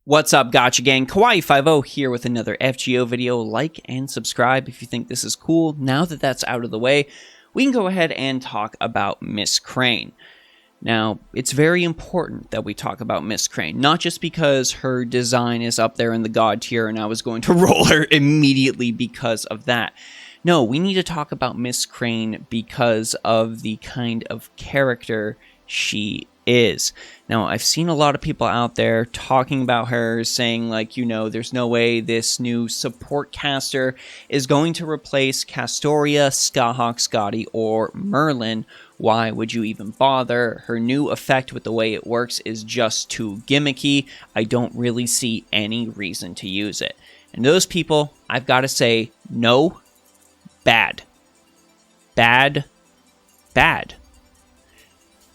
What's up, Gacha Gang? Kawaii50 here with another FGO video. Like and subscribe if you think this is cool. Now that that's out of the way, we can go ahead and talk about Miss Crane. Now, it's very important that we talk about Miss Crane, not just because her design is up there in the god tier and I was going to roll her immediately because of that. No, we need to talk about Miss Crane because of the kind of character she is. Now, I've seen a lot of people out there talking about her, saying like, you know, there's no way this new support caster is going to replace Castoria, Skahawk, Scotty, or Merlin. Why would you even bother? Her new effect with the way it works is just too gimmicky. I don't really see any reason to use it. And those people, I've got to say, no, bad. Bad. Bad.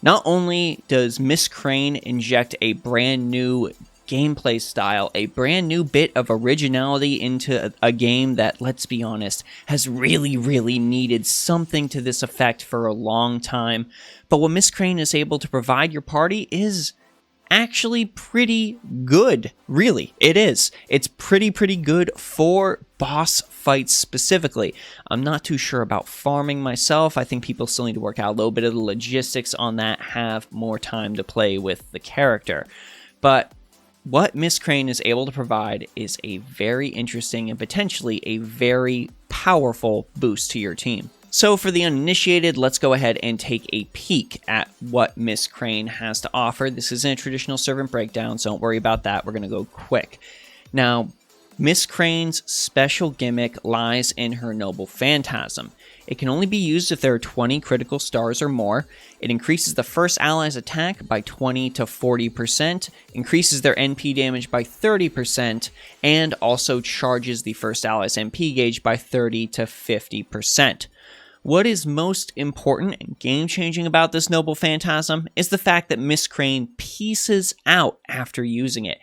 Not only does Miss Crane inject a brand new gameplay style, a brand new bit of originality into a game that, let's be honest, has really needed something to this effect for a long time, but what Miss Crane is able to provide your party is actually pretty good. Really, it is. It's pretty good for boss fights specifically. I'm not too sure about farming myself. I think people still need to work out a little bit of the logistics on that, have more time to play with the character. But what Miss Crane is able to provide is a very interesting and potentially a very powerful boost to your team. So for the uninitiated, let's go ahead and take a peek at what Miss Crane has to offer. This isn't a traditional servant breakdown, so don't worry about that. We're going to go quick. Now, Miss Crane's special gimmick lies in her Noble Phantasm. It can only be used if there are 20 critical stars or more. It increases the first ally's attack by 20 to 40%, increases their NP damage by 30%, and also charges the first ally's NP gauge by 30 to 50%. What is most important and game-changing about this Noble Phantasm is the fact that Miss Crane pieces out after using it.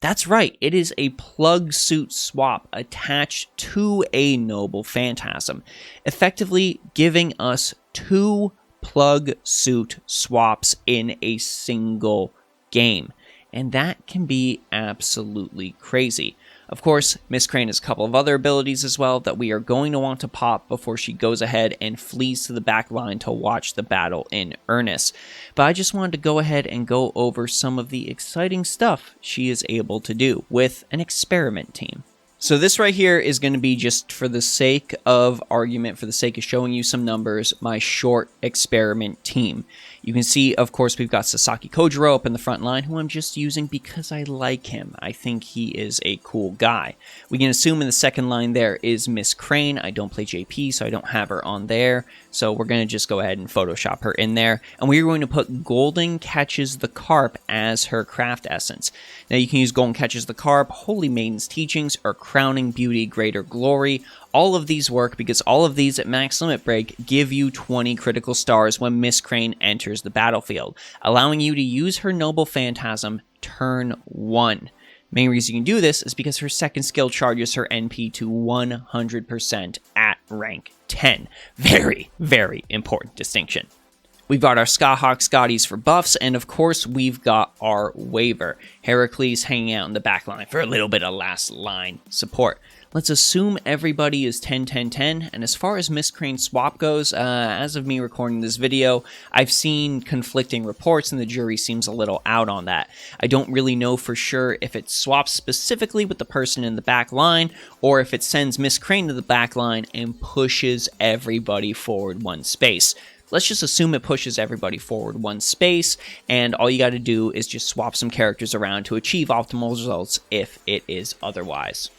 That's right, it is a plug suit swap attached to a Noble Phantasm, effectively giving us 2 plug suit swaps in a single game. And that can be absolutely crazy. Of course, Miss Crane has a couple of other abilities as well that we are going to want to pop before she goes ahead and flees to the back line to watch the battle in earnest. But I just wanted to go ahead and go over some of the exciting stuff she is able to do with an experiment team. So this right here is going to be, just for the sake of argument, for the sake of showing you some numbers, my short experiment team. You can see, of course, we've got Sasaki Kojiro up in the front line, who I'm just using because I like him. I think he is a cool guy. We can assume in the second line there is Miss Crane. I don't play JP, so I don't have her on there. So we're going to just go ahead and Photoshop her in there. And we're going to put Golden Catches the Carp as her craft essence. Now you can use Golden Catches the Carp, Holy Maiden's Teachings, or Crowning Beauty, Greater Glory. All of these work because all of these at max limit break give you 20 critical stars when Miss Crane enters the battlefield, allowing you to use her Noble Phantasm turn 1. Main reason you can do this is because her second skill charges her NP to 100% at rank 10. Very important distinction. We've got our Skahawk Scotties for buffs, and of course we've got our Waver, Heracles hanging out in the back line for a little bit of last line support. Let's assume everybody is 10-10-10, and as far as Miss Crane's swap goes, as of me recording this video, I've seen conflicting reports and the jury seems a little out on that. I don't really know for sure if it swaps specifically with the person in the back line, or if it sends Miss Crane to the back line and pushes everybody forward 1 space. Let's just assume it pushes everybody forward 1 space, and all you got to do is just swap some characters around to achieve optimal results if it is otherwise.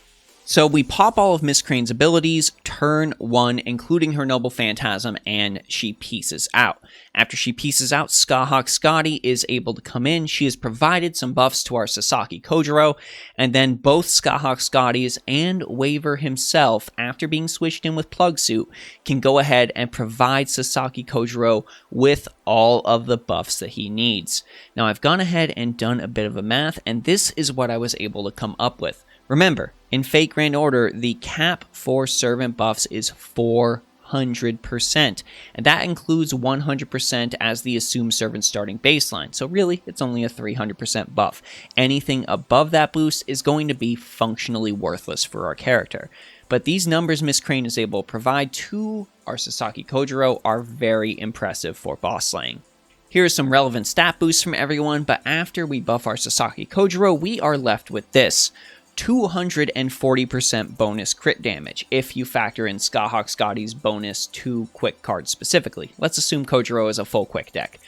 So we pop all of Miss Crane's abilities, turn 1, including her Noble Phantasm, and she pieces out. After she pieces out, Skahawk Scotty is able to come in. She has provided some buffs to our Sasaki Kojiro, and then both Skahawk Scotties and Waver himself, after being switched in with Plug Suit, can go ahead and provide Sasaki Kojiro with all of the buffs that he needs. Now I've gone ahead and done a bit of a math, and this is what I was able to come up with. Remember, in Fate Grand Order, the cap for servant buffs is 400. 100%. And that includes 100% as the assumed servant starting baseline. So really, it's only a 300% buff. Anything above that boost is going to be functionally worthless for our character. But these numbers Miss Crane is able to provide to our Sasaki Kojiro are very impressive for boss slaying. Here are some relevant stat boosts from everyone, but after we buff our Sasaki Kojiro, we are left with this. 240% bonus crit damage, if you factor in Skahawk Scotty's bonus to quick cards specifically. Let's assume Kojiro is a full quick deck.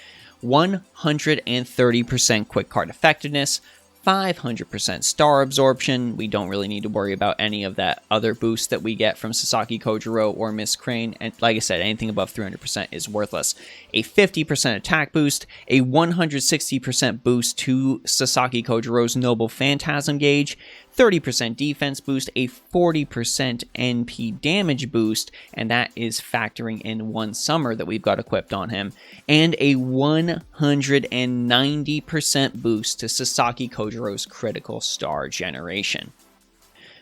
130% quick card effectiveness, 500% star absorption. We don't really need to worry about any of that other boost that we get from Sasaki Kojiro or Miss Crane, and like I said, anything above 300% is worthless. A 50% attack boost, a 160% boost to Sasaki Kojiro's Noble Phantasm gauge, 30% defense boost, a 40% NP damage boost, and that is factoring in one summer that we've got equipped on him, and a 190% boost to Sasaki Kojiro's critical star generation.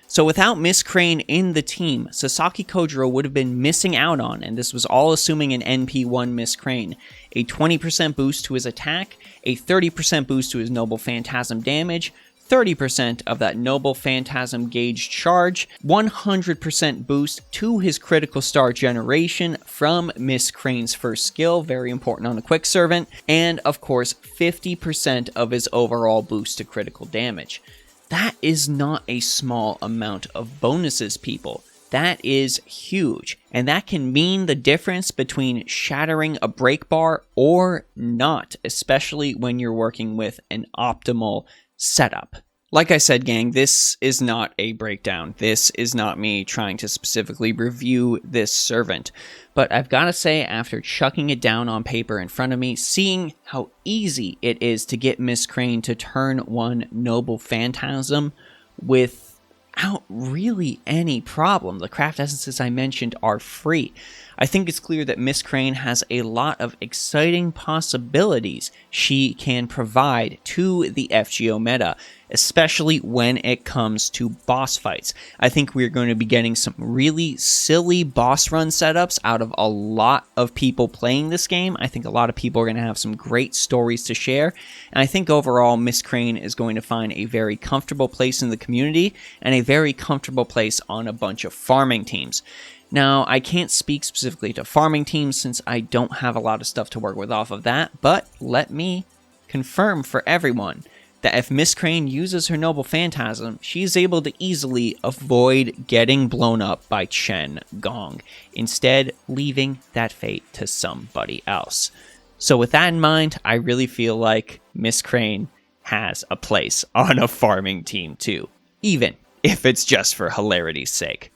So without Miss Crane in the team, Sasaki Kojiro would have been missing out on, and this was all assuming an NP1 Miss Crane, a 20% boost to his attack, a 30% boost to his Noble Phantasm damage, 30% of that Noble Phantasm gauge charge, 100% boost to his critical star generation from Miss Crane's first skill, very important on a quick servant, and of course 50% of his overall boost to critical damage. That is not a small amount of bonuses, people. That is huge, and that can mean the difference between shattering a break bar or not, especially when you're working with an optimal setup. Like I said, gang, this is not a breakdown. This is not me trying to specifically review this servant. But I've got to say, after chucking it down on paper in front of me, seeing how easy it is to get Miss Crane to turn one Noble Phantasm without really any problem. The craft essences I mentioned are free. I think it's clear that Miss Crane has a lot of exciting possibilities she can provide to the FGO meta, especially when it comes to boss fights. I think we're going to be getting some really silly boss run setups out of a lot of people playing this game. I think a lot of people are going to have some great stories to share, and I think overall Miss Crane is going to find a very comfortable place in the community and a very comfortable place on a bunch of farming teams. Now, I can't speak specifically to farming teams since I don't have a lot of stuff to work with off of that, but let me confirm for everyone that if Miss Crane uses her Noble Phantasm, she's able to easily avoid getting blown up by Chen Gong, instead leaving that fate to somebody else. So with that in mind, I really feel like Miss Crane has a place on a farming team too, even if it's just for hilarity's sake.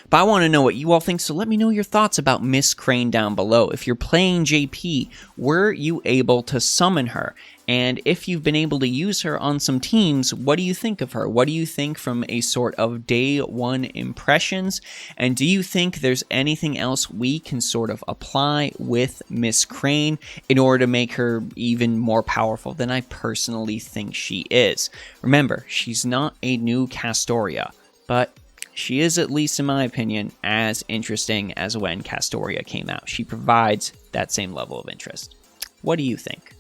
But I want to know what you all think, so let me know your thoughts about Miss Crane down below. If you're playing JP, were you able to summon her? And if you've been able to use her on some teams, what do you think of her? What do you think from a sort of day one impressions? And do you think there's anything else we can sort of apply with Miss Crane in order to make her even more powerful than I personally think she is? Remember, she's not a new Castoria, but she is, at least in my opinion, as interesting as when Castoria came out. She provides that same level of interest. What do you think?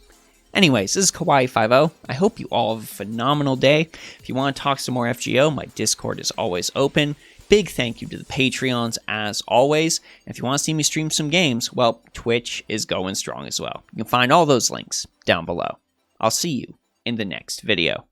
Anyways, this is Kawaii50. I hope you all have a phenomenal day. If you want to talk some more FGO, my Discord is always open. Big thank you to the Patreons, as always. If you want to see me stream some games, well, Twitch is going strong as well. You can find all those links down below. I'll see you in the next video.